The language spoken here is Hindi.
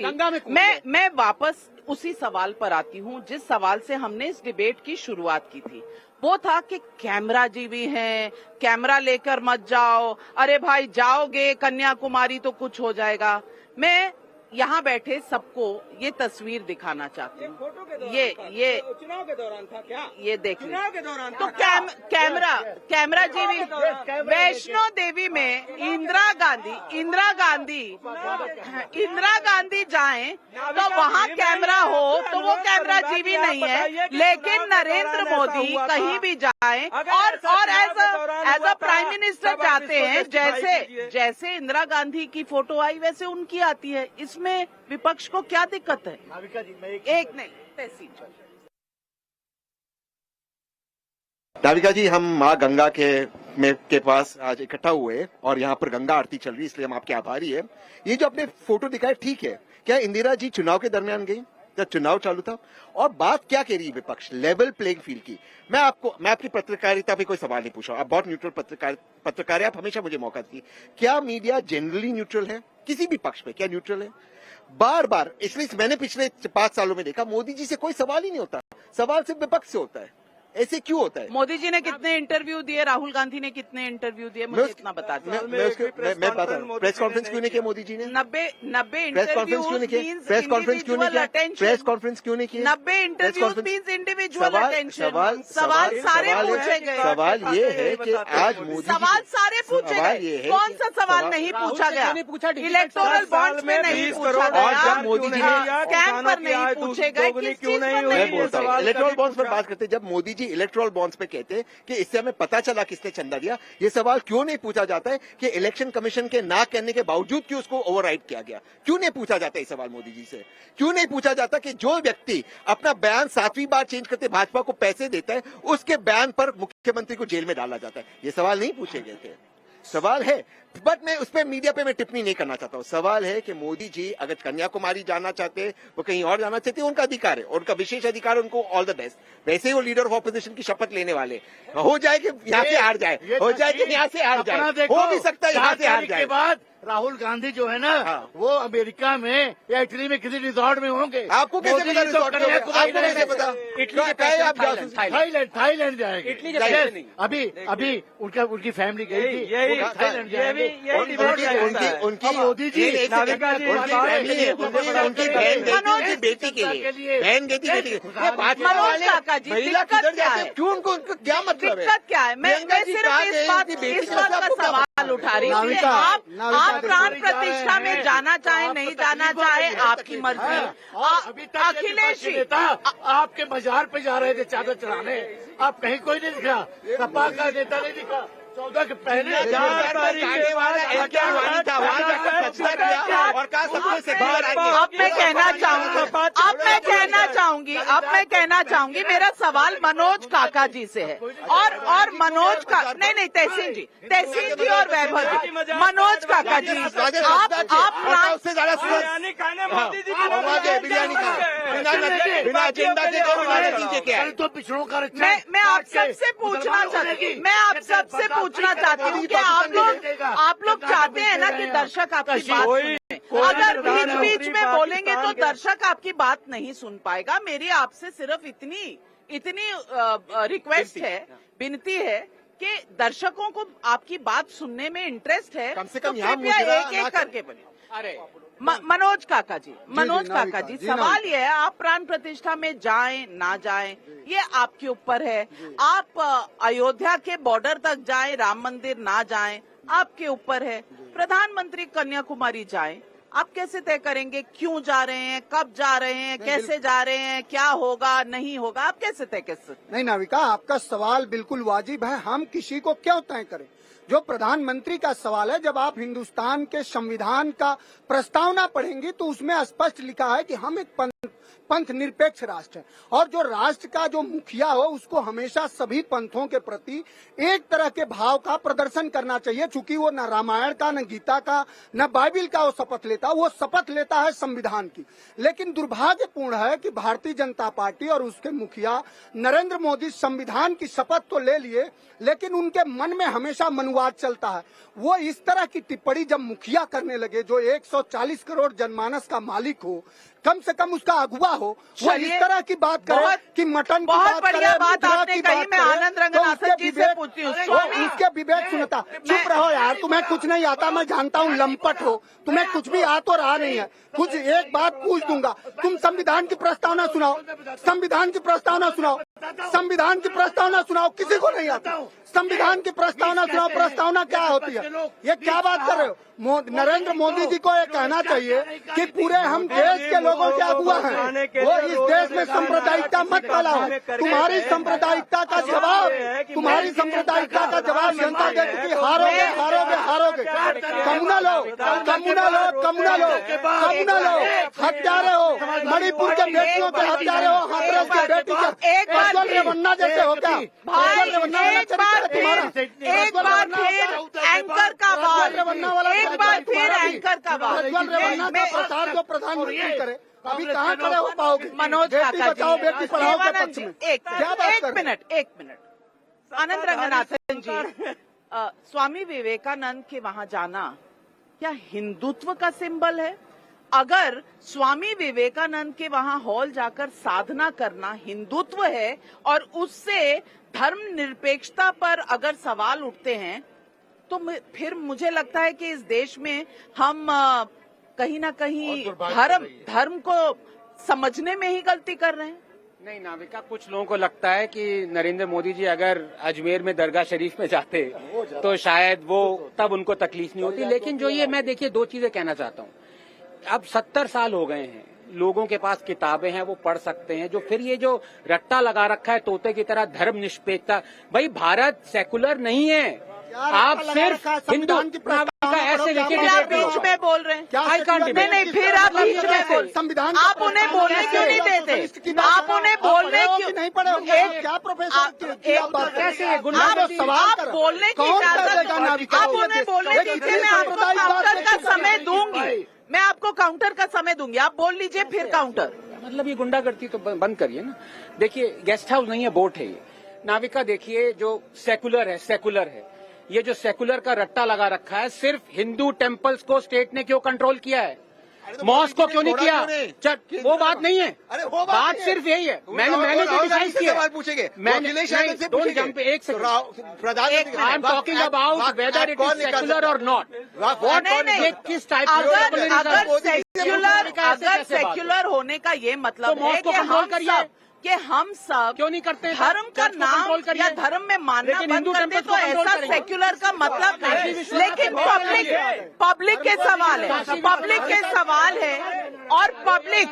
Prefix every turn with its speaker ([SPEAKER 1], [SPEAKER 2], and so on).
[SPEAKER 1] गंगा में
[SPEAKER 2] मैं वापस उसी सवाल पर आती हूँ जिस सवाल से हमने इस डिबेट की शुरुआत की थी। वो था कि कैमरा जी भी हैं, कैमरा लेकर मत जाओ, अरे भाई जाओगे कन्याकुमारी तो कुछ हो जाएगा। मैं यहाँ बैठे सबको ये तस्वीर दिखाना चाहती हूँ। ये
[SPEAKER 1] चुनाव के दौरान था क्या?
[SPEAKER 2] ये देख
[SPEAKER 1] चुनाव के दौरान
[SPEAKER 2] तो कैमरा जी भी वैष्णो देवी में इंदिरा गांधी जाएं तो वहाँ कैमरा हो तो वो कैमरा जी भी नहीं है, लेकिन नरेंद्र मोदी कहीं भी जाएं और एज अ प्राइम मिनिस्टर जाते हैं, जैसे इंदिरा गांधी की फोटो आई वैसे उनकी आती है। इसमें विपक्ष को क्या दिक्कत है? एक नहीं तहसील
[SPEAKER 3] नाविका जी, हम माँ गंगा के पास आज इकट्ठा हुए और यहाँ पर गंगा आरती चल रही है, इसलिए हम आपके आभारी है। ये जो आपने फोटो दिखाया ठीक है, क्या इंदिरा जी चुनाव के दरमियान गई जब चुनाव चालू था? और बात क्या कह रही है विपक्ष, लेवल प्लेइंग फील्ड की? मैं आपकी पत्रकारिता पे कोई सवाल नहीं पूछा, आप बहुत न्यूट्रल पत्रकार है, आप हमेशा मुझे मौका दी। क्या मीडिया जनरली न्यूट्रल है किसी भी पक्ष पे? क्या न्यूट्रल है? बार बार, इसलिए मैंने पिछले 5 सालों में देखा मोदी जी से कोई सवाल ही नहीं होता, सवाल सिर्फ विपक्ष से होता है। ऐसे क्यों होता है?
[SPEAKER 2] मोदी जी ने कितने इंटरव्यू दिए, राहुल गांधी ने कितने इंटरव्यू दिए, मुझे इतना बता दें।
[SPEAKER 3] मैं बता रहा हूँ, प्रेस कॉन्फ्रेंस क्यों नहीं किया मोदी जी ने?
[SPEAKER 2] 90
[SPEAKER 3] प्रेस कॉन्फ्रेंस क्यों नहीं किया? प्रेस कॉन्फ्रेंस क्यों नहीं किया? प्रेस कॉन्फ्रेंस क्यों नहीं किया?
[SPEAKER 2] 90 इंटरव्यूज मींस इंडिविजुअल अटेंशन। सवाल सारे पूछे गए।
[SPEAKER 3] सवाल ये है कि आज मोदी
[SPEAKER 2] सवाल सारे पूछे गए, कौन सा सवाल नहीं पूछा गया? इलेक्टोरल बॉन्ड्स में नहीं पूछा गया,
[SPEAKER 3] मोदी जी ने
[SPEAKER 2] कैंप पर नहीं पूछे गए, किस चीज पर नहीं पूछा गया?
[SPEAKER 3] इलेक्टोरल बॉन्ड्स पर बात करते, जब मोदी जी इलेक्टोरल बॉन्ड्स पे कहते कि इससे हमें पता चला किसने चंदा दिया, ये सवाल क्यों नहीं पूछा जाता है कि इलेक्शन कमीशन के ना कहने के बावजूद क्यों उसको ओवरराइड किया गया? क्यों नहीं पूछा जाता ये सवाल मोदी जी से? क्यों नहीं पूछा जाता कि जो व्यक्ति अपना बयान 7वीं बार चेंज करते भाजपा को पैसे देता है, उसके बयान पर मुख्यमंत्री को जेल में डाला जाता है? ये सवाल नहीं पूछे गए थे। सवाल है, बट मैं उस पर मीडिया पे मैं टिप्पणी नहीं करना चाहता हूँ। सवाल है कि मोदी जी अगर कन्याकुमारी जाना चाहते, वो कहीं और जाना चाहते, उनका अधिकार है, उनका विशेष अधिकार, उनको ऑल द बेस्ट। वैसे ही वो लीडर ऑफ ऑपोजिशन की शपथ लेने वाले, हो जाए कि यहाँ से हार जाए, हो जाए कि यहाँ से हार जाए, हो भी सकता है यहाँ से हार जाए।
[SPEAKER 1] बाद राहुल गांधी जो है ना, वो अमेरिका में या इटली में किसी रिजॉर्ट में होंगे।
[SPEAKER 3] आपको कैसे पता? रिजॉर्ट में आपको कैसे पता?
[SPEAKER 1] थाईलैंड जाएंगे। इटली के अभी उनकी फैमिली गई थी, थाईलैंड जाएंगे।
[SPEAKER 3] उनकी मोदी जी उनकी बहन की बेटी के लिए, बहन गई थी बेटी के लिए।
[SPEAKER 2] मनोज काका जी, दिक्कत क्या है?
[SPEAKER 3] क्यों उनको क्या मतलब है?
[SPEAKER 2] दिक्कत क्या है? मैं सिर्फ इस बात का सवाल उठा रही हूँ कि आप प्राण प्रतिष्ठा में जाना चाहे नहीं जाना चाहे आपकी मर्जी। अखिलेश जी
[SPEAKER 1] आपके मजार पे जा रहे थे चादर चढ़ाने, आप कहीं कोई नहीं दिखा, सपा का नेता नहीं दिखा। 14 के पहले
[SPEAKER 3] और
[SPEAKER 2] अब मैं कहना चाहूंगी मेरा सवाल मनोज काका जी से है, और मनोज का नहीं तहसील जी और वैभव जी, मनोज काका जी आप
[SPEAKER 3] उससे ज्यादा बिरयानी बिना एजेंडा के
[SPEAKER 1] तो पिछड़ों का
[SPEAKER 2] मैं आप सबसे पूछना चाहती हूँ कि आप लोग चाहते हैं ना कि दर्शक आपकी बात सुने। अगर बीच में बोलेंगे तो दर्शक आपकी बात नहीं सुन पाएगा। मेरी आपसे सिर्फ इतनी रिक्वेस्ट है, विनती है कि दर्शकों को आपकी बात सुनने में इंटरेस्ट है,
[SPEAKER 3] कम से कम
[SPEAKER 2] तो कृपया एक करके बोलिए। अरे मनोज काका जी, सवाल ये है, आप प्राण प्रतिष्ठा में जाएं ना जाएं ये आपके ऊपर है। आप अयोध्या के बॉर्डर तक जाएं, राम मंदिर ना जाएं आपके ऊपर है। प्रधानमंत्री कन्याकुमारी जाएं, आप कैसे तय करेंगे क्यों जा रहे हैं, कब जा रहे हैं, कैसे जा रहे हैं, क्या होगा नहीं होगा, आप कैसे तय कर सकते?
[SPEAKER 4] नहीं नाविका, आपका सवाल बिल्कुल वाजिब है। हम किसी को क्यों तय करें? जो प्रधानमंत्री का सवाल है, जब आप हिंदुस्तान के संविधान का प्रस्तावना पढ़ेंगे तो उसमें स्पष्ट लिखा है कि हम एक पंथ निरपेक्ष राष्ट्र है और जो राष्ट्र का जो मुखिया हो उसको हमेशा सभी पंथों के प्रति एक तरह के भाव का प्रदर्शन करना चाहिए। चूंकि वो न रामायण का, न गीता का, न बाइबिल का वो शपथ लेता, वो शपथ लेता है संविधान की। लेकिन दुर्भाग्यपूर्ण है कि भारतीय जनता पार्टी और उसके मुखिया नरेंद्र मोदी संविधान की शपथ तो ले लिए, लेकिन उनके मन में हमेशा मनुवाद चलता है। वो इस तरह की टिप्पणी जब मुखिया करने लगे, जो 140 करोड़ जनमानस का मालिक हो, कम से कम उसका अगुवा हो, वो इस तरह की बात करे कि मटन की
[SPEAKER 2] बहुत बढ़िया बात
[SPEAKER 4] मुद्रा
[SPEAKER 2] आपने
[SPEAKER 4] की
[SPEAKER 2] कही।
[SPEAKER 4] बात
[SPEAKER 2] मैं
[SPEAKER 4] करे,
[SPEAKER 2] आनंद
[SPEAKER 4] तो
[SPEAKER 2] रंगनाथन
[SPEAKER 4] उसके
[SPEAKER 2] जी से
[SPEAKER 4] विवेक-
[SPEAKER 2] पूछती हूँ।
[SPEAKER 4] वो उसके विवेक सुनता। चुप रहो यार, तुम्हें कुछ नहीं आता, मैं जानता हूँ लंपट हो, तुम्हें कुछ भी आ तो रहा नहीं है। कुछ एक बात पूछ दूंगा, तुम संविधान की प्रस्तावना सुनाओ, संविधान की प्रस्तावना सुनाओ, संविधान की प्रस्तावना सुनाओ। किसी को नहीं आता संविधान की प्रस्तावना सुनाओ। प्रस्तावना क्या होती है? ये क्या बात कर रहे हो? नरेंद्र मोदी जी को ये कहना चाहिए कि पूरे हम देश के लोगों के अगुआ हैं, वो इस देश में सांप्रदायिकता मत फैलाओ। तुम्हारी सांप्रदायिकता का जवाब, तुम्हारी सांप्रदायिकता का जवाब जनता देगी कि हारोगे, हारोगे, हारोगे। कम्युनल हो, कम्युनल हो, कम्युनल हो, कम्युनल हो, हत्यारे हो, मणिपुर के बेटियों के हत्यारे हो, हाथरस की बेटी के
[SPEAKER 2] एक बार
[SPEAKER 4] प्रज्वल रेवन्ना जैसे हो क्या? प्रज्वल रेवन्ना वाला
[SPEAKER 2] एक बार
[SPEAKER 4] चरित्र है तुम्हारा।
[SPEAKER 2] एक बार फिर एंकर का वार, एक बार फिर एंकर का वार।
[SPEAKER 4] प्रज्वल रेवन्ना का प्रचार जो प्रधानमंत्री करे, अभी कहाँ खड़े हो पाओगे?
[SPEAKER 2] मनोज
[SPEAKER 4] बेटी
[SPEAKER 2] काका
[SPEAKER 4] बचाओ,
[SPEAKER 2] जी,
[SPEAKER 4] बेटी पढ़ाओ के
[SPEAKER 2] देवानंद
[SPEAKER 4] पक्ष
[SPEAKER 2] जी,
[SPEAKER 4] में
[SPEAKER 2] एक
[SPEAKER 4] क्या बात कर रहे हैं?
[SPEAKER 2] मिनट आनंद रंगनाथन जी, स्वामी विवेकानंद के वहां जाना क्या हिंदुत्व का सिंबल है? अगर स्वामी विवेकानंद के वहां हॉल जाकर साधना करना हिंदुत्व है और उससे धर्म निरपेक्षता पर अगर सवाल उठते हैं, तो फिर मुझे लगता है कि इस देश में हम कहीं ना कहीं धर्म को समझने में ही गलती कर रहे हैं।
[SPEAKER 5] नहीं नाविका, कुछ लोगों को लगता है कि नरेंद्र मोदी जी अगर अजमेर में दरगाह शरीफ में जाते तो शायद वो तब उनको तकलीफ नहीं होती। लेकिन जो ये मैं देखिए दो चीजें कहना चाहता हूँ। अब 70 साल हो गए हैं, लोगों के पास किताबें हैं, वो पढ़ सकते हैं। जो फिर ये जो रट्टा लगा रखा है तोते की तरह धर्म निष्पेक्षता, भाई भारत सेकुलर नहीं है। आप सिर्फ हिंदू ऐसे
[SPEAKER 2] फिर आप बीच में बोल रहे हैं। नहीं, फिर आप बीच में बोल,
[SPEAKER 4] संविधान
[SPEAKER 2] आप उन्हें बोलने क्यों नहीं देते? आप उन्हें बोलने क्यों
[SPEAKER 4] नहीं पड़े? क्या प्रोफेसर
[SPEAKER 5] कैसे
[SPEAKER 2] आप बोलने की इजाजत, आप उन्हें बोलने दीजिए। मैं आपको काउंटर का समय दूंगी, मैं आपको काउंटर का समय दूंगी। आप बोल लीजिए, फिर काउंटर।
[SPEAKER 5] मतलब ये गुंडागर्दी तो बंद करिए ना। देखिए गेस्ट हाउस नहीं है, बोट है ये। नाविका देखिए, जो सेकुलर है, ये जो सेकुलर का रट्टा लगा रखा है, सिर्फ हिंदू टेम्पल्स को स्टेट ने क्यों कंट्रोल किया है? मॉस्क को क्यों नहीं किया? वो बात नहीं है।
[SPEAKER 3] अरे वो
[SPEAKER 5] बात सिर्फ यही है। मैंने क्रिटिसाइज किया।
[SPEAKER 3] सवाल पूछेंगे,
[SPEAKER 5] एक second, I am talking about whether it is secular और नॉट।
[SPEAKER 2] नहीं,
[SPEAKER 5] किस टाइप
[SPEAKER 2] अगर सेक्युलर होने का ये मतलब है कि हम सब
[SPEAKER 5] क्यों नहीं करते?
[SPEAKER 2] धर्म का नाम या धर्म में मानना बंद कर दे, तो ऐसा सेक्युलर का मतलब नहीं। लेकिन पब्लिक के सवाल है, पब्लिक के सवाल है और पब्लिक